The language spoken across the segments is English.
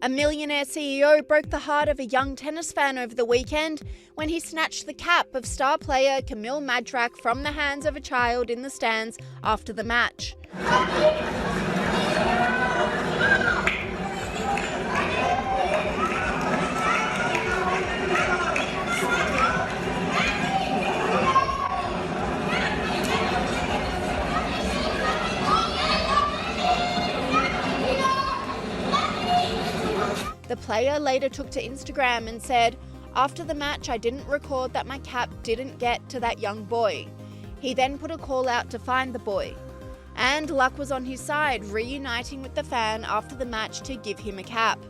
A Millionaire CEO broke the heart of a young tennis fan over the weekend when he snatched the cap of star player Kamil Majchrzak from the hands of a child in the stands after the match. The player later took to Instagram and said, "After the match, I didn't record that my cap didn't get to that young boy." He then put a call out to find the boy. And luck was on his side, reuniting with the fan after the match to give him a cap.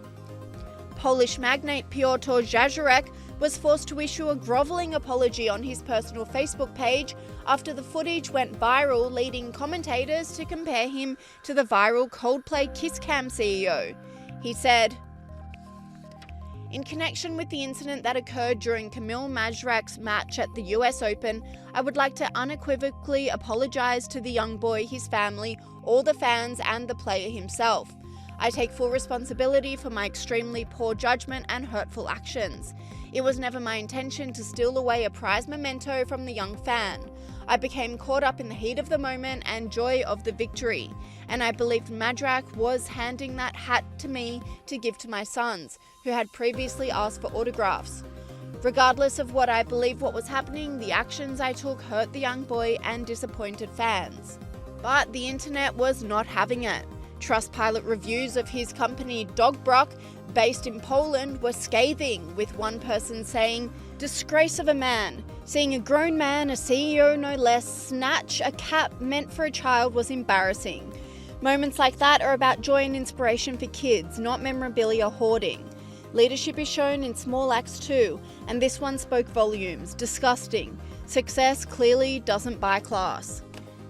Polish magnate Piotr Majchrzak was forced to issue a grovelling apology on his personal Facebook page after the footage went viral, leading commentators to compare him to the viral Coldplay Kiss Cam CEO. He said, "In connection with the incident that occurred during Kamil Majchrzak's match at the US Open, I would like to unequivocally apologize to the young boy, his family, all the fans, and the player himself. I take full responsibility for my extremely poor judgment and hurtful actions. It was never my intention to steal away a prize memento from the young fan. I became caught up in the heat of the moment and joy of the victory, and I believed Majchrzak was handing that hat to me to give to my sons, who had previously asked for autographs. Regardless of what I believe what was happening, the actions I took hurt the young boy and disappointed fans." But the internet was not having it. Trustpilot reviews of his company Dogbrock, based in Poland, were scathing, with one person saying, "Disgrace of a man. Seeing a grown man, a CEO no less, snatch a cap meant for a child was embarrassing. Moments like that are about joy and inspiration for kids, not memorabilia hoarding. Leadership is shown in small acts too, and this one spoke volumes. Disgusting. Success clearly doesn't buy class."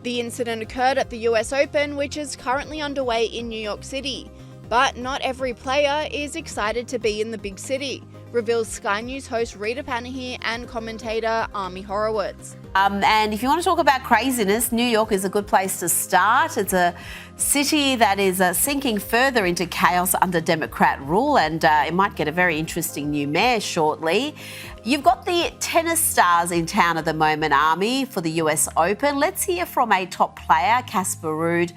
The incident occurred at the US Open, which is currently underway in New York City. But not every player is excited to be in the big city, reveals Sky News host Rita Panahi and commentator Army Horowitz. And if you want to talk about craziness, New York is a good place to start. It's a city that is sinking further into chaos under Democrat rule, and it might get a very interesting new mayor shortly. You've got the tennis stars in town at the moment, Army, for the US Open. Let's hear from a top player, Casper Ruud.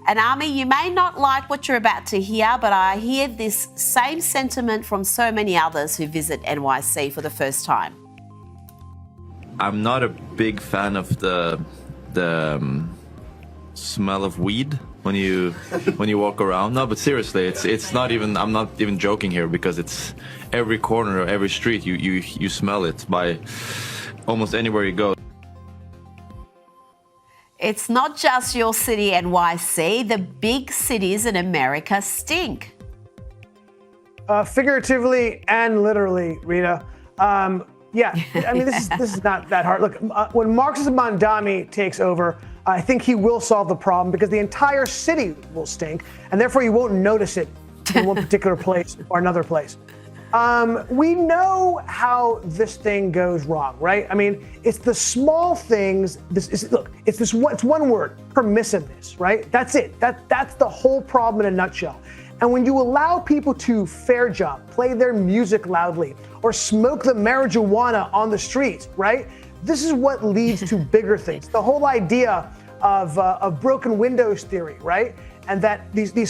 And Army, you may not like what you're about to hear, but I hear this same sentiment from so many others who visit NYC for the first time. I'm not a big fan of the smell of weed when you walk around. No, but seriously, it's not even. I'm not even joking here, because it's every corner, every street. You smell it by almost anywhere you go. It's not just your city, NYC. The big cities in America stink. Figuratively and literally, Rita. Yeah, I mean, this is not that hard. Look, when Marxist Mandami takes over, I think he will solve the problem, because the entire city will stink, and therefore you won't notice it in one particular place or another place. We know how this thing goes wrong, right? I mean, it's the small things. It's one word: permissiveness, right? That's it. That's the whole problem in a nutshell. And when you allow people to fair jump, play their music loudly, or smoke the marijuana on the streets, right? This is what leads to bigger things. The whole idea of broken windows theory, right? And that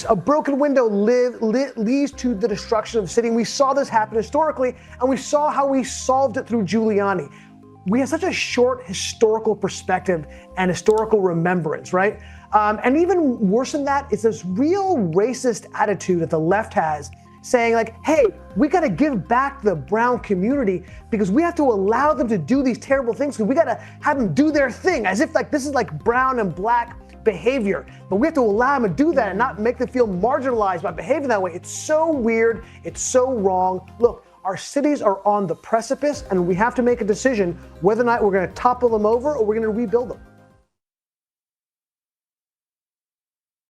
a broken window leads to the destruction of the city. And we saw this happen historically, and we saw how we solved it through Giuliani. We have such a short historical perspective and historical remembrance, right? And even worse than that, it's this real racist attitude that the left has, saying like, hey, we got to give back the brown community because we have to allow them to do these terrible things, because we got to have them do their thing, as if like this is like brown and black behavior. But we have to allow them to do that and not make them feel marginalized by behaving that way. It's so weird. It's so wrong. Look, our cities are on the precipice, and we have to make a decision whether or not we're going to topple them over or we're going to rebuild them.